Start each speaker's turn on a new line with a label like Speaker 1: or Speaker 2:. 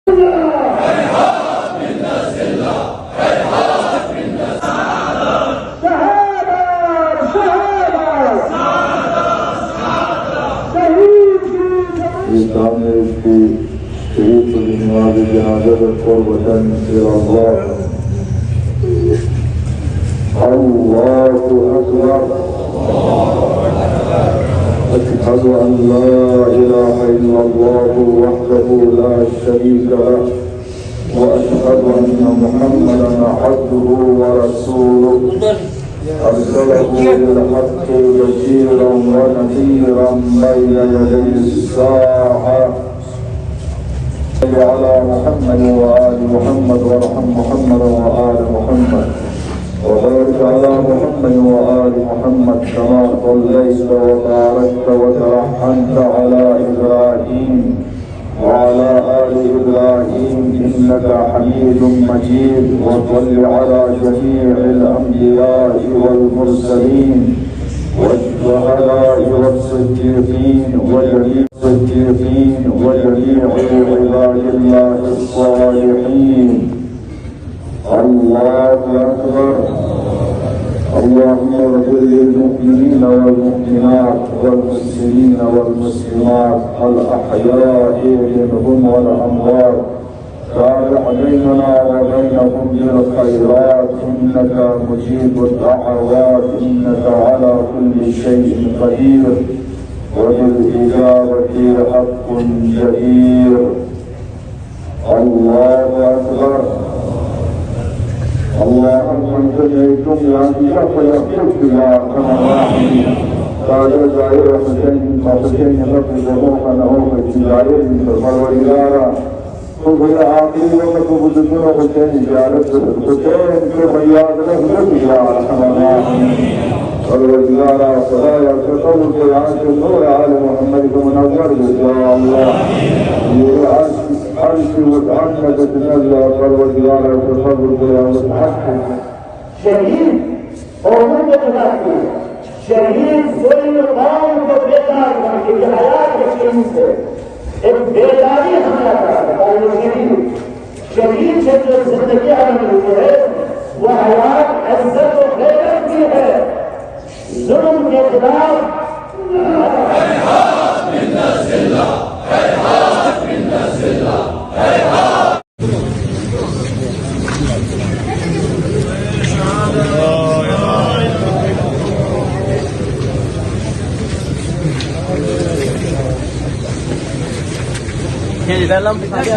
Speaker 1: شهيد الإمام بجنازة قربة إلى الله. الله أكبر. أشهد أن لا إله إلا الله وحده لا شريك له، وأشهد أن محمدا عبده ورسوله أرسله بالحق بشيرا ونذيرا بين يدي الساعة. على محمد وآل محمد وارحم محمد وآل محمد وبارك على محمد وآل محمد كما صليت وباركت وترحمت على إبراهيم وعلى آل إبراهيم إنك حميد مجيد. وصل على جميع الأنبياء والمرسلين والشهداء والصديقين وجميع عباد الله الصالحين. الله أكبر. اللهم اغفر للمؤمنين والمؤمنات والمسلمين والمسلمات الأحياء منهم والأموات، تابع بيننا وبينهم بالخيرات إنك مجيب الدعوات، إنك على كل شيء قدير وبالإجابة حق جدير. الله أكبر. اللهم انتهيتم لأنك فيغفرك يا أرحم الراحمين. تعالى دائرة حسين رب ذنوبنا وفي دائرة والإدارة وفي عقيدتك وبدون حسين جالس حسين كبياد له يا أرحم الراحمين. والإدارة وصلاة التصور في عاش النور على محمد منور يا الله. عرش وعنك تتنزل والإدارة وتصور في عاش
Speaker 2: شهيد قومون بتاعته شهيد كل قوم کو بیدار کرنے کی حیات رکھنے سے ایک بیداری ہمارا شہید سے جو زندگی عالم ہوئی ہے وہ حیات عزت و غیرت کی ہے. ظلم کے خلاف
Speaker 3: di dalam di dalam